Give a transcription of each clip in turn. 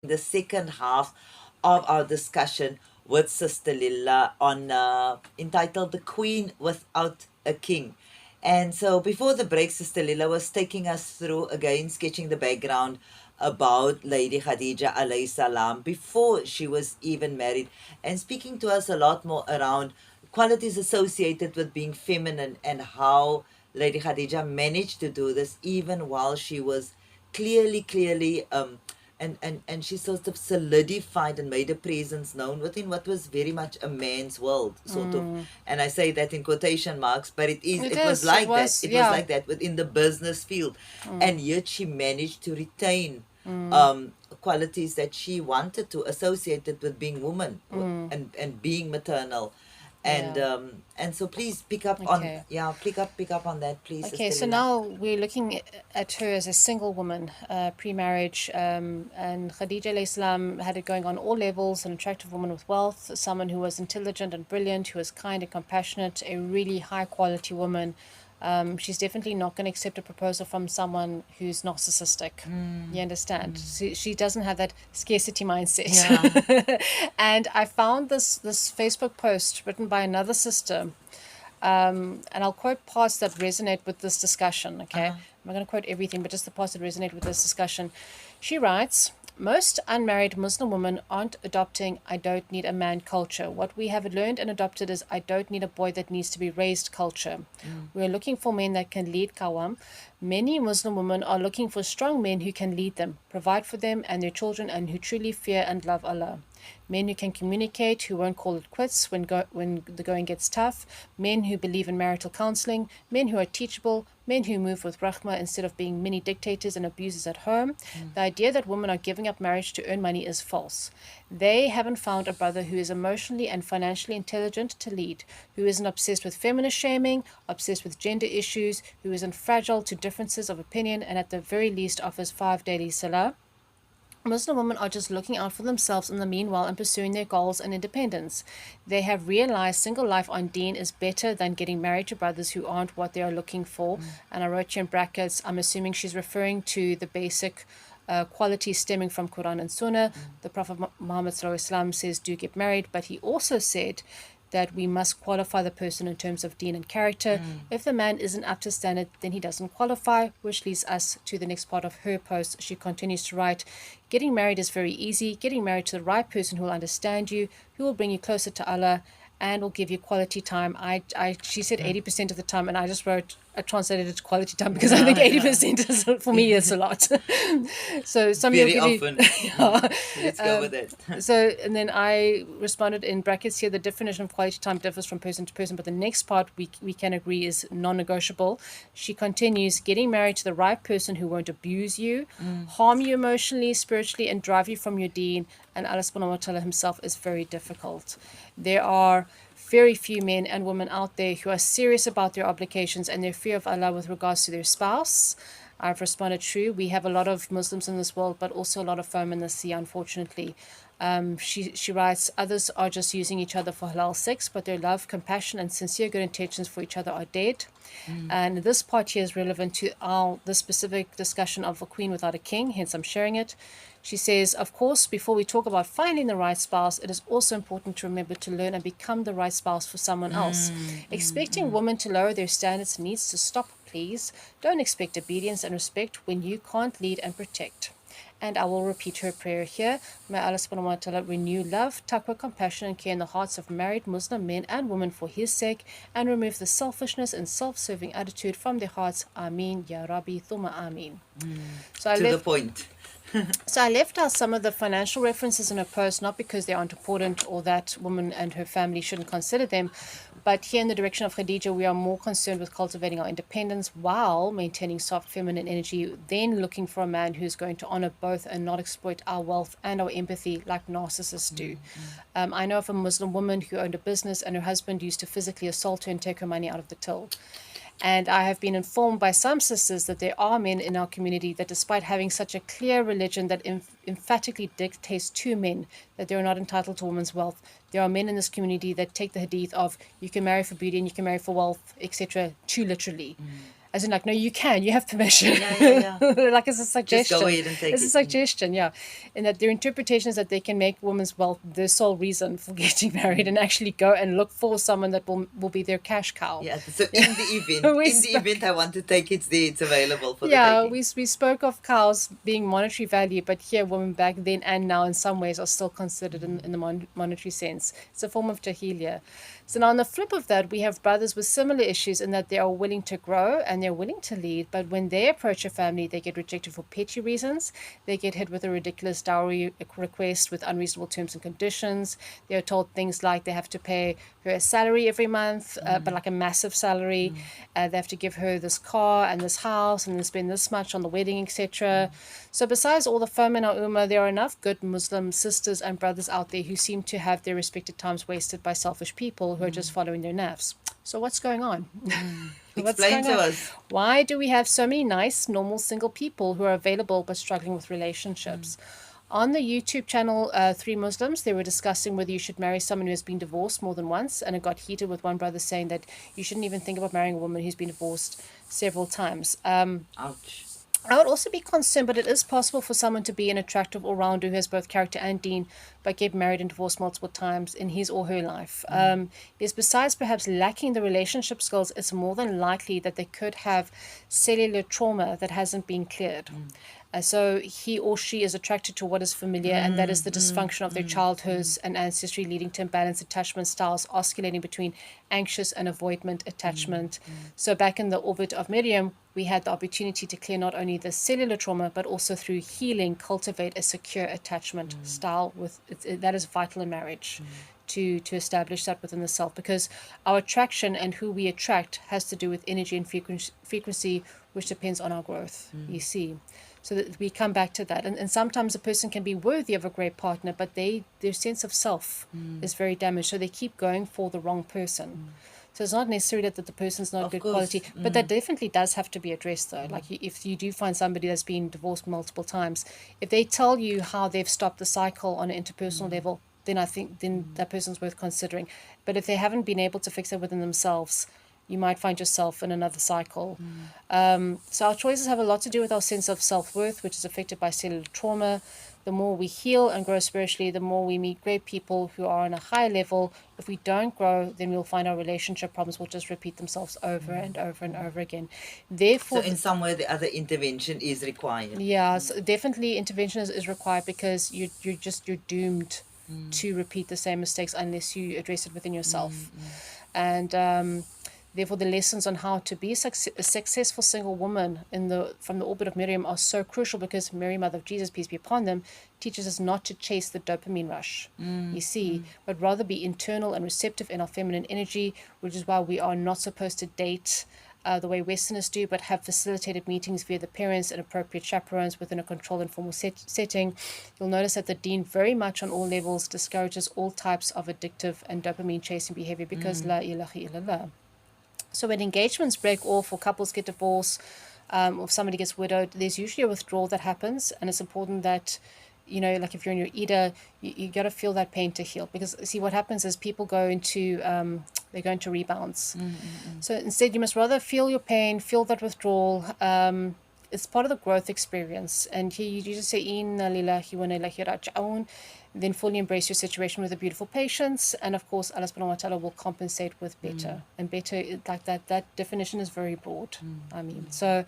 the second half of our discussion with Sister Lilla on entitled "The Queen Without a King." And so, before the break, Sister Lilla was taking us through again, sketching the background about Lady Khadijah alayhi salam before she was even married, and speaking to us a lot more around qualities associated with being feminine and how Lady Khadijah managed to do this even while she was clearly and she sort of solidified and made a presence known within what was very much a man's world, sort of. And I say that in quotation marks, but It it was is. It like that. was. It was Yeah. like that within the business field. And yet she managed to retain Mm. qualities that she wanted to associated with being woman Mm. and being maternal. Yeah. And so please pick up on, Okay. yeah, pick up on that, please, Okay, Sister so Lila. now we're looking at her as a single woman, pre-marriage, and Khadija alayhi salam had it going on all levels, an attractive woman with wealth, someone who was intelligent and brilliant, who was kind and compassionate, a really high-quality woman. She's definitely not going to accept a proposal from someone who's narcissistic. You understand? She doesn't have that scarcity mindset. Yeah. And I found this Facebook post written by another sister, and I'll quote parts that resonate with this discussion, okay? I'm not going to quote everything, but just the parts that resonate with this discussion. She writes, most unmarried Muslim women aren't adopting "I don't need a man" culture. What we have learned and adopted is "I don't need a boy that needs to be raised" culture. We're looking for men that can lead Kawam. Many Muslim women are looking for strong men who can lead them, provide for them and their children, and who truly fear and love Allah. Men who can communicate, who won't call it quits when the going gets tough, men who believe in marital counseling, men who are teachable, men who move with rahmah instead of being mini dictators and abusers at home. The idea that women are giving up marriage to earn money is false. They haven't found a brother who is emotionally and financially intelligent to lead, who isn't obsessed with feminist shaming, obsessed with gender issues, who isn't fragile to differences of opinion, and at the very least offers 5 daily salah. Muslim women are just looking out for themselves in the meanwhile and pursuing their goals and independence. They have realized single life on deen is better than getting married to brothers who aren't what they are looking for. And I wrote here in brackets, I'm assuming she's referring to the basic qualities stemming from Quran and Sunnah. The Prophet Muhammad SWS says, do get married, but he also said that we must qualify the person in terms of deen and character. If the man isn't up to standard, then he doesn't qualify, which leads us to the next part of her post. She continues to write, getting married is very easy. Getting married to the right person who will understand you, who will bring you closer to Allah, and will give you quality time. She said 80% of the time, and I just wrote, I translated it to quality time because I think 80% is, for me, is a lot. So somebody will Very give you, often. yeah. Let's go with it. So, and then I responded in brackets here, the definition of quality time differs from person to person, but the next part we can agree is non-negotiable. She continues, getting married to the right person who won't abuse you, harm you emotionally, spiritually, and drive you from your deen, and Allah subhanahu wa ta'ala himself is very difficult. There are very few men and women out there who are serious about their obligations and their fear of Allah with regards to their spouse. I've responded, true. We have a lot of Muslims in this world, but also a lot of foam in the sea, unfortunately. She writes, others are just using each other for halal sex, but their love, compassion, and sincere good intentions for each other are dead. And this part here is relevant to the specific discussion of a queen without a king, hence I'm sharing it. She says, of course, before we talk about finding the right spouse, it is also important to remember to learn and become the right spouse for someone else. Expecting women to lower their standards needs to stop, please. Don't expect obedience and respect when you can't lead and protect. And I will repeat her prayer here. May Allah subhanahu wa ta'ala renew love, taqwa, compassion, and care in the hearts of married Muslim men and women for His sake, and remove the selfishness and self-serving attitude from their hearts. Ameen, Ya Rabbi, thumma Ameen. So To the point. I left out some of the financial references in her post, not because they aren't important or that woman and her family shouldn't consider them, but here in the direction of Khadija, we are more concerned with cultivating our independence while maintaining soft feminine energy, then looking for a man who's going to honor both and not exploit our wealth and our empathy like narcissists do. I know of a Muslim woman who owned a business and her husband used to physically assault her and take her money out of the till. And I have been informed by some sisters that there are men in our community that, despite having such a clear religion that emphatically dictates to men that they are not entitled to women's wealth, there are men in this community that take the hadith of you can marry for beauty and you can marry for wealth, etc., too literally. As in, like, no, you can, you have permission. Yeah. Like, it's a Just suggestion. go ahead and take It's a it. suggestion, yeah. And that their interpretation is that they can make women's wealth their sole reason for getting married and actually go and look for someone that will be their cash cow. Yeah. So in the event, We in the spoke, event I want to take it, there it's available for the yeah, taking. we spoke of cows being monetary value, but here women back then and now in some ways are still considered in the monetary sense. It's a form of jahiliyyah. So now on the flip of that, we have brothers with similar issues in that they are willing to grow and they're willing to lead, but when they approach a family, they get rejected for petty reasons. They get hit with a ridiculous dowry request with unreasonable terms and conditions. They are told things like they have to pay her a salary every month, but like a massive salary. They have to give her this car and this house and then spend this much on the wedding, etc. So besides all the foam in our ummah, there are enough good Muslim sisters and brothers out there who seem to have their respected times wasted by selfish people who are just following their nafs. So what's going on? What's Explain going to on? us. Why do we have so many nice, normal single people who are available but struggling with relationships? On the YouTube channel Three Muslims, they were discussing whether you should marry someone who has been divorced more than once, and it got heated with one brother saying that you shouldn't even think about marrying a woman who's been divorced several times. Ouch. I would also be concerned, but it is possible for someone to be an attractive all-rounder who has both character and deen, but get married and divorced multiple times in his or her life. Is besides perhaps lacking the relationship skills, it's more than likely that they could have cellular trauma that hasn't been cleared. So he or she is attracted to what is familiar, and that is the dysfunction of their childhoods and ancestry, leading to imbalanced attachment styles oscillating between anxious and avoidant attachment. So back in the orbit of Miriam, we had the opportunity to clear not only the cellular trauma, but also through healing, cultivate a secure attachment style that is vital in marriage. To establish that within the self, because our attraction and who we attract has to do with energy and frequency, which depends on our growth, you see. So that we come back to that, and sometimes a person can be worthy of a great partner, but their sense of self is very damaged, so they keep going for the wrong person. So it's not necessarily that the person's not good quality, but that definitely does have to be addressed though. Like if you do find somebody that's been divorced multiple times, if they tell you how they've stopped the cycle on an interpersonal level, then I think that person's worth considering. But if they haven't been able to fix it within themselves, you might find yourself in another cycle. So our choices have a lot to do with our sense of self-worth, which is affected by cellular trauma. The more we heal and grow spiritually, the more we meet great people who are on a higher level. If we don't grow, then we'll find our relationship problems will just repeat themselves over and over and over again. Therefore, So in some way, the other intervention is required. yeah, so definitely intervention is required, because you're doomed to repeat the same mistakes unless you address it within yourself. And therefore, the lessons on how to be a successful single woman from the orbit of Miriam are so crucial, because Mary, Mother of Jesus, peace be upon them, teaches us not to chase the dopamine rush, you see, but rather be internal and receptive in our feminine energy, which is why we are not supposed to date the way Westerners do, but have facilitated meetings via the parents and appropriate chaperones within a controlled and formal setting. You'll notice that the Deen very much on all levels discourages all types of addictive and dopamine chasing behavior, because La ilaha illallah. So when engagements break off or couples get divorced, or if somebody gets widowed, there's usually a withdrawal that happens, and it's important that, like if you're in your Ida, you got to feel that pain to heal, because see what happens is people go into they go into rebounds. So instead, you must rather feel your pain, feel that withdrawal. It's part of the growth experience, and here you just say inna lillahi wa inna ilaihi raji'un, then fully embrace your situation with a beautiful patience, and of course Allah subhanahu wa ta'ala will compensate with better. And better, like that definition is very broad. So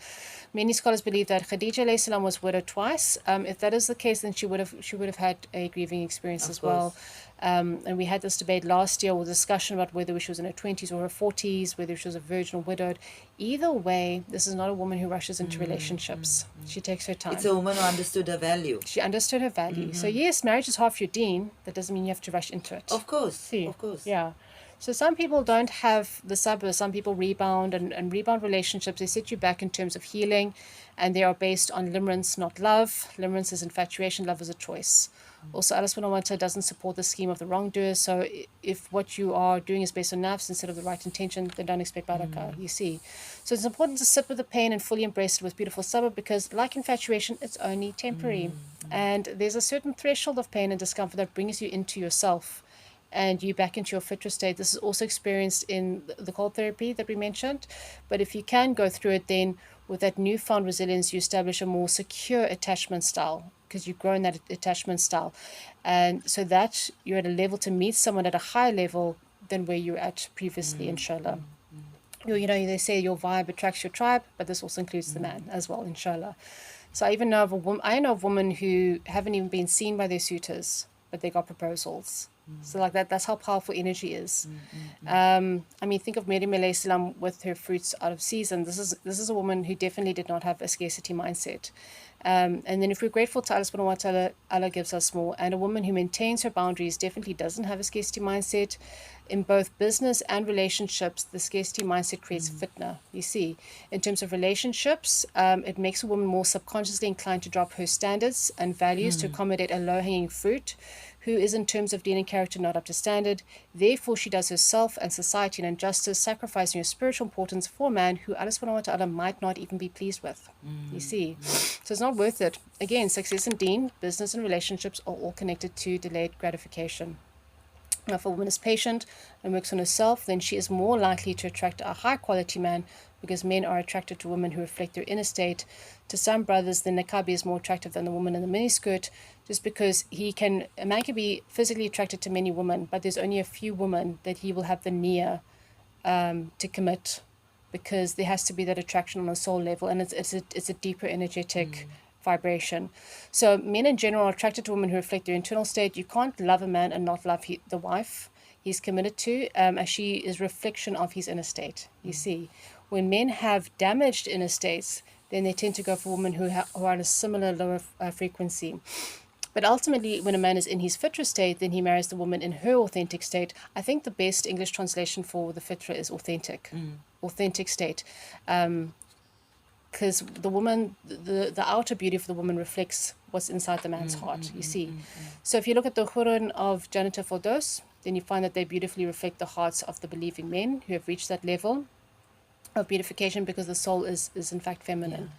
many scholars believe that Khadijah AS was widowed twice. If that is the case, then she would have had a grieving experience as well. And we had this debate last year, or discussion about whether she was in her 20s or her 40s, whether she was a virgin or widowed. Either way, this is not a woman who rushes into relationships. She takes her time. It's a woman who understood her value. She understood her value. So yes, marriage is half your deen. That doesn't mean you have to rush into it. Of course. See? Of course. Yeah. So some people don't have the Sabbath. Some people rebound, and rebound relationships, they set you back in terms of healing, and they are based on limerence, not love. Limerence is infatuation, love is a choice. Also, Allah subhanahu wa ta'ala doesn't support the scheme of the wrongdoer. So if what you are doing is based on nafs instead of the right intention, then don't expect barakah, you see. So it's important to sit with the pain and fully embrace it with beautiful sabr, because like infatuation, it's only temporary. And there's a certain threshold of pain and discomfort that brings you into yourself. and you back into your fitra state. This is also experienced in the cold therapy that we mentioned. But if you can go through it, then with that newfound resilience, you establish a more secure attachment style because you've grown that attachment style. And so that you're at a level to meet someone at a higher level than where you're at previously, inshallah. They say your vibe attracts your tribe, but this also includes the man as well, inshallah. So I even know of a woman. I know of women who haven't even been seen by their suitors, but they got proposals. So like that, that's how powerful energy is. I mean, think of Maryam alayhi salam with her fruits out of season. This is a woman who definitely did not have a scarcity mindset. And then if we're grateful to Allah subhanahu wa ta'ala, Allah gives us more. And a woman who maintains her boundaries definitely doesn't have a scarcity mindset. In both business and relationships, the scarcity mindset creates fitna. You see, in terms of relationships, it makes a woman more subconsciously inclined to drop her standards and values to accommodate a low-hanging fruit who is in terms of deen and character not up to standard. Therefore, she does herself and society an injustice, sacrificing her spiritual importance for a man who Allah subhanahu wa ta'ala might not even be pleased with. You see, so it's not worth it. Again, success in deen, business and relationships are all connected to delayed gratification. Now, if a woman is patient and works on herself, then she is more likely to attract a high-quality man because men are attracted to women who reflect their inner state. To some brothers, the niqabi is more attractive than the woman in the miniskirt just because a man can be physically attracted to many women, but there's only a few women that he will have the niyyah to commit because there has to be that attraction on a soul level, and it's a deeper energetic vibration. So men in general are attracted to women who reflect their internal state. You can't love a man and not love the wife he's committed to, as she is reflection of his inner state. You see, when men have damaged inner states, then they tend to go for women who are on a similar lower frequency. But ultimately, when a man is in his fitra state, then he marries the woman in her authentic state. I think the best English translation for the fitra is authentic state. Because the woman, the outer beauty of the woman reflects what's inside the man's heart, you see. So if you look at the Hurun of Jannat al-Firdaus, then you find that they beautifully reflect the hearts of the believing men who have reached that level of beautification because the soul is in fact feminine.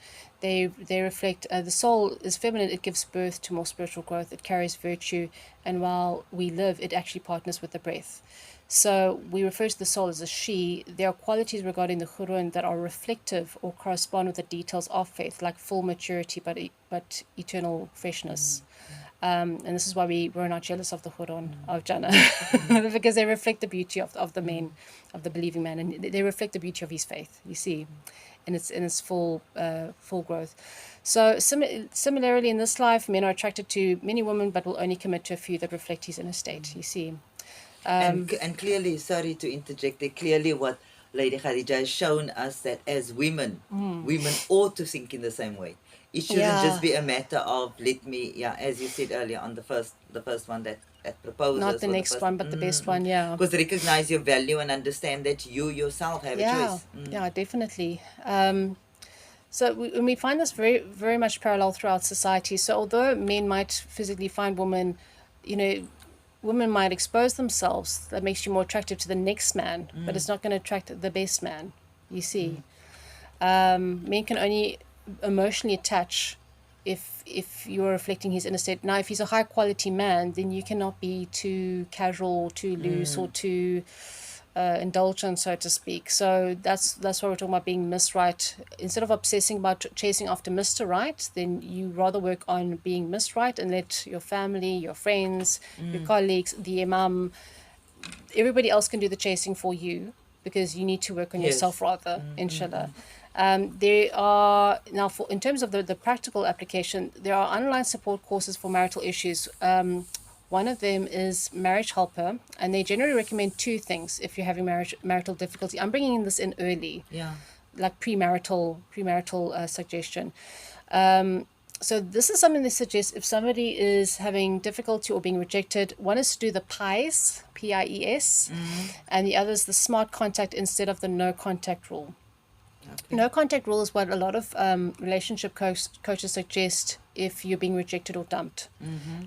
They reflect, the soul is feminine, it gives birth to more spiritual growth, it carries virtue, and while we live, it actually partners with the breath. So we refer to the soul as a she. There are qualities regarding the Qur'an that are reflective or correspond with the details of faith, like full maturity but eternal freshness. And this is why we're not jealous of the Qur'an of Jannah, because they reflect the beauty of the men, of the believing man, and they reflect the beauty of his faith, you see, in its full growth. So similarly in this life, men are attracted to many women but will only commit to a few that reflect his inner state, you see. And clearly, sorry to interject there, clearly what Lady Khadijah has shown us that as women, women ought to think in the same way. It shouldn't just be a matter of as you said earlier on the first one that proposes. Not the next one, but the best one, Because recognize your value and understand that you yourself have a choice. Yeah, definitely. So we find this very, very much parallel throughout society. So although men might physically find women, women might expose themselves, that makes you more attractive to the next man, but it's not going to attract the best man, you see. Men can only emotionally attach if you're reflecting his inner state. Now, if he's a high quality man, then you cannot be too casual, too loose, or too indulgent, so to speak. So that's why we're talking about being Misrite. Instead of obsessing about chasing after Mr. Right, then you rather work on being Misrite and let your family, your friends, your colleagues, the imam, everybody else can do the chasing for you, because you need to work on yourself rather, inshallah. There are now, in terms of the practical application, there are online support courses for marital issues. One of them is Marriage Helper, and they generally recommend two things if you're having marital difficulty. I'm bringing this in early, like premarital suggestion. So this is something they suggest if somebody is having difficulty or being rejected. One is to do the PIES, P-I-E-S, and the other is the smart contact instead of the no contact rule. Okay. No contact rule is what a lot of relationship coaches suggest if you're being rejected or dumped.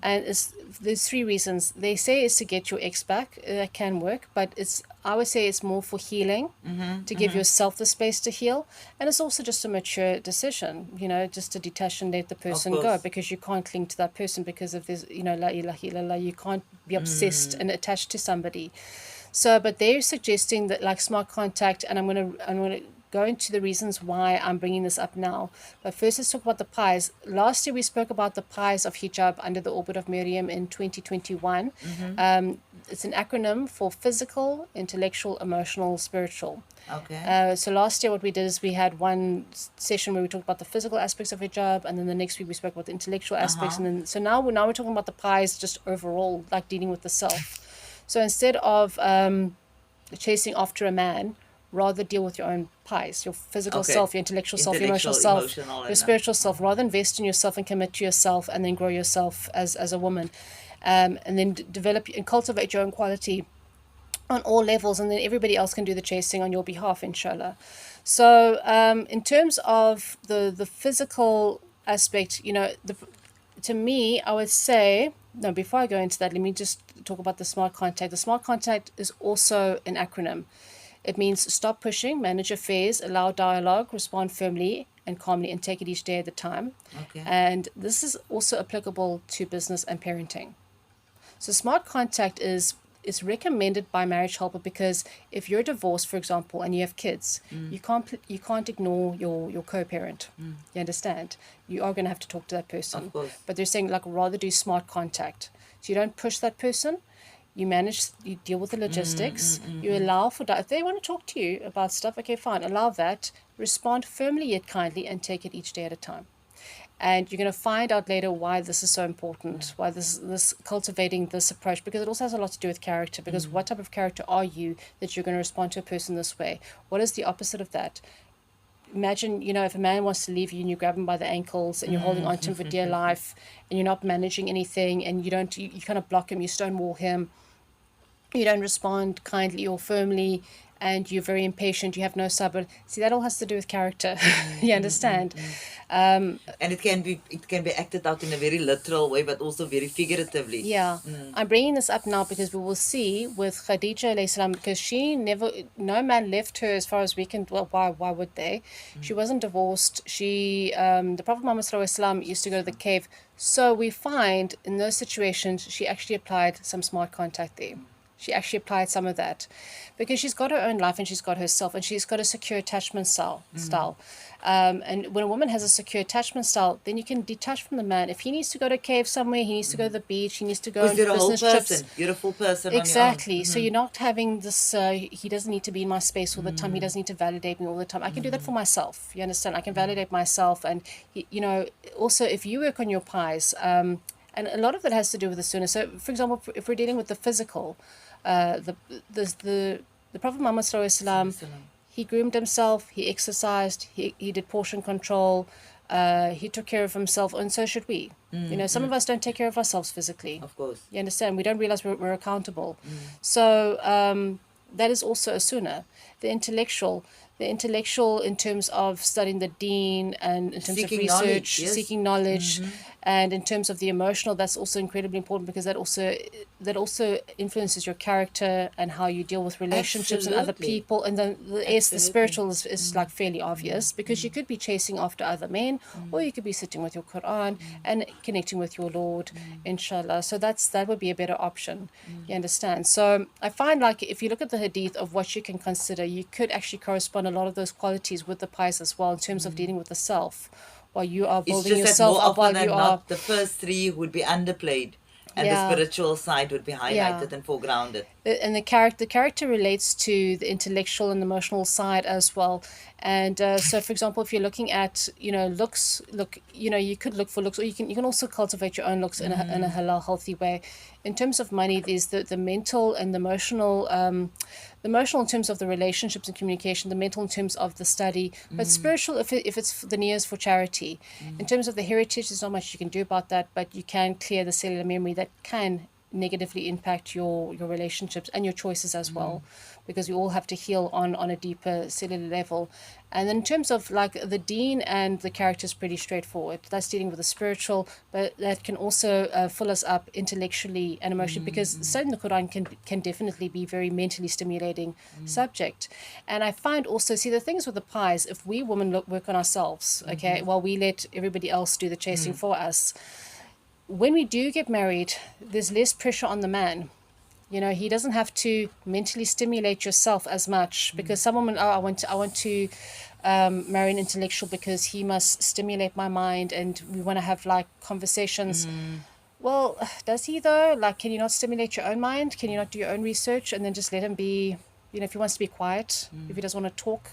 And there's three reasons. They say it's to get your ex back. That can work, but I would say it's more for healing, to give yourself the space to heal. And it's also just a mature decision, just to detach and let the person go, course. because you can't cling to that person because of this, la ilaha illallah, you can't be obsessed and attached to somebody. So, but they're suggesting that like smart contact, and I'm gonna go into the reasons why I'm bringing this up now. But first, let's talk about the pies. Last year, we spoke about the pies of hijab under the orbit of Miriam in 2021. It's an acronym for physical, intellectual, emotional, spiritual. Okay. So last year, what we did is we had one session where we talked about the physical aspects of hijab, and then the next week we spoke about the intellectual aspects, and then so now we're talking about the pies just overall, like dealing with the self. So instead of chasing after a man, rather deal with your own pies, your physical Okay. self, your intellectual self, your emotional Intellectual, self, emotional, your and spiritual self. Rather invest in yourself and commit to yourself, and then grow yourself as a woman, and then develop and cultivate your own quality on all levels, and then everybody else can do the chasing on your behalf, inshallah. So in terms of the physical aspect, to me, I would say, no, before I go into that, let me just talk about the smart contact. The smart contact is also an acronym. It means stop pushing, manage affairs, allow dialogue, respond firmly and calmly, and take it each day at a time. Okay. And this is also applicable to business and parenting. So smart contact is recommended by Marriage Helper because if you're divorced, for example, and you have kids, you can't ignore your co-parent. You understand? You are going to have to talk to that person. Of course. But they're saying like rather do smart contact. So you don't push that person. You deal with the logistics. You allow for if they want to talk to you about stuff, okay, fine, allow that. Respond firmly yet kindly, and take it each day at a time. And you're going to find out later why this is so important, why this cultivating this approach, because it also has a lot to do with character. Because what type of character are you that you're going to respond to a person this way? What is the opposite of that? Imagine, if a man wants to leave you and you grab him by the ankles and you're holding on to him for dear life, and you're not managing anything, and you kind of block him, you stonewall him, you don't respond kindly or firmly, and you're very impatient, you have no sabr. See, that all has to do with character. You understand? And it can be acted out in a very literal way, but also very figuratively. Yeah. I'm bringing this up now because we will see with Khadijah AS, because no man left her as far as we can, well, why would they? She wasn't divorced. The Prophet Muhammad SWS used to go to the cave. So we find in those situations, she actually applied some smart contact there. She actually applied some of that because she's got her own life and she's got herself and she's got a secure attachment style. And when a woman has a secure attachment style, then you can detach from the man. If he needs to go to a cave somewhere, he needs to go to the beach, he needs to go on Because you're a whole business person, trips. beautiful person Exactly. on your So you're not having this, he doesn't need to be in my space all the time. He doesn't need to validate me all the time. I can do that for myself. You understand? I can validate myself. And, also if you work on your pies, and a lot of that has to do with the sunnah. So, for example, if we're dealing with the physical, the Prophet Muhammad SAW, he groomed himself, he exercised, he did portion control, he took care of himself, and so should we. Some of us don't take care of ourselves physically. Of course. You understand? We don't realize we're accountable. So that is also a sunnah. The intellectual in terms of studying the deen and in terms Seeking of research, knowledge, yes. seeking knowledge, and in terms of the emotional, that's also incredibly important because that also influences your character and how you deal with relationships and other Absolutely. people. And then the spiritual is like fairly obvious because you could be chasing after other men, or you could be sitting with your Quran and connecting with your Lord, inshallah. So that would be a better option. You understand? So I find like if you look at the hadith of what you can consider, you could actually correspond a lot of those qualities with the pies as well in terms of dealing with the self while you are It's building just that yourself more up often while than you are. not, the first three would be underplayed, and the spiritual side would be highlighted and foregrounded. And the character relates to the intellectual and emotional side as well. And so, for example, if you're looking at looks, you could look for looks, or you can also cultivate your own looks in a halal healthy way. In terms of money, there's the mental and the emotional. The emotional in terms of the relationships and communication, the mental in terms of the study, but spiritual if it's the nears for charity. In terms of the heritage, there's not much you can do about that, but you can clear the cellular memory that can negatively impact your relationships and your choices as well, because we all have to heal on a deeper cellular level. And then in terms of like the deen and the character is pretty straightforward. That's dealing with the spiritual, but that can also fill us up intellectually and emotionally, because studying the Quran can definitely be very mentally stimulating subject. And I find also, see, the things with the pies, if we women work on ourselves, okay, while we let everybody else do the chasing for us, when we do get married, there's less pressure on the man. You know, he doesn't have to mentally stimulate yourself as much, because some women, oh, I want to marry an intellectual because he must stimulate my mind and we want to have like conversations. Well, does he though? Like, can you not stimulate your own mind? Can you not do your own research and then just let him be, you know, if he wants to be quiet, if he doesn't want to talk?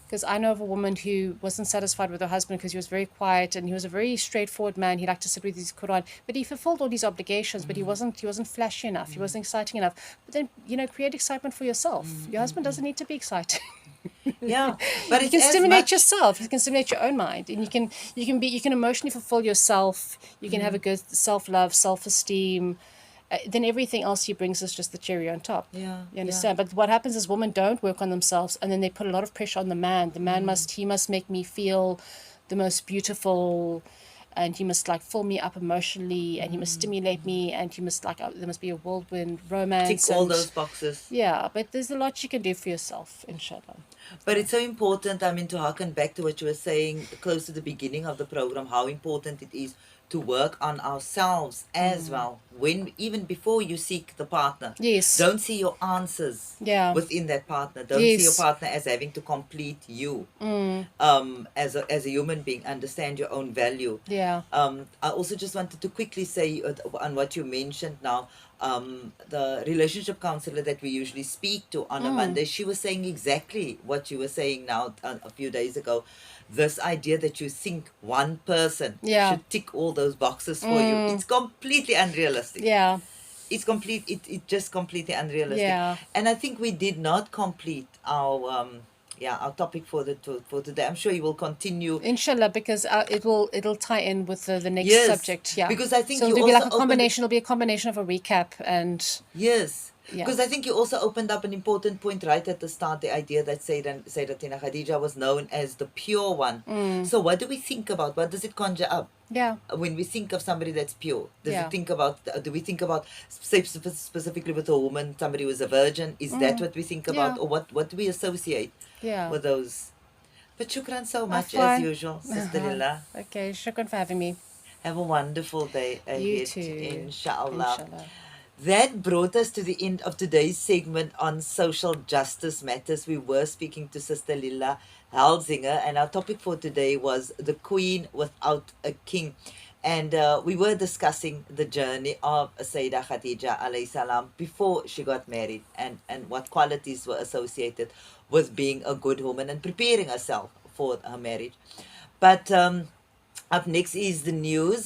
Because I know of a woman who wasn't satisfied with her husband because he was very quiet and he was a very straightforward man. He liked to sit with his Quran, but he fulfilled all these obligations. But he wasn't flashy enough. He wasn't exciting enough. But then, you know, create excitement for yourself. Your husband doesn't need to be exciting. Yeah, but You it's can as stimulate much. yourself. You can stimulate your own mind, and you can emotionally fulfill yourself. You can have a good self-love, self-esteem. Then everything else he brings is just the cherry on top. Yeah, You understand? But what happens is women don't work on themselves, and then they put a lot of pressure on the man. The man must make me feel the most beautiful, and he must like fill me up emotionally, and he must stimulate me, and he must like there must be a whirlwind Tick romance, all and those boxes. yeah. But there's a lot you can do for yourself, inshallah. But it's so important, I mean, to harken back to what you were saying close to the beginning of the program, how important it is to work on ourselves as well. When even before you seek the partner, Yes. don't see your answers Yeah. within that partner. Don't see your Yes. partner as having to complete you. As a human being, understand your own value. Yeah. I also just wanted to quickly say on what you mentioned now. The relationship counselor that we usually speak to on a Monday, she was saying exactly what you were saying now a few days ago. This idea that you think one person Yeah. should tick all those boxes for you, it's completely unrealistic. Yeah. It just completely unrealistic. Yeah. And I think we did not complete our topic for today. I'm sure you will continue. Inshallah, because it'll tie in with the next Yes, subject. Yeah. because I think so you it'll be like also a opened. combination. It'll be a combination of a recap and Yes, yeah. because I think you also opened up an important point right at the start, the idea that Sayyidatina Khadijah was known as the pure one. So what do we think about? What does it conjure up? Yeah. When we think of somebody that's pure, Yeah. do we think about, say specifically with a woman, somebody who is a virgin? Is that what we think about? Yeah. Or what do we associate Yeah. with those? But shukran so much as Afwan. usual, Sister Lila. Okay, shukran for having me. Have a wonderful day You ahead, too. inshallah. Inshallah. That brought us to the end of today's segment on social justice matters. We were speaking to Sister Lila Halzinger, and our topic for today was the Queen Without a King. And we were discussing the journey of Sayyidah Khadijah alayhi salam before she got married, and what qualities were associated with being a good woman and preparing herself for her marriage. But up next is the news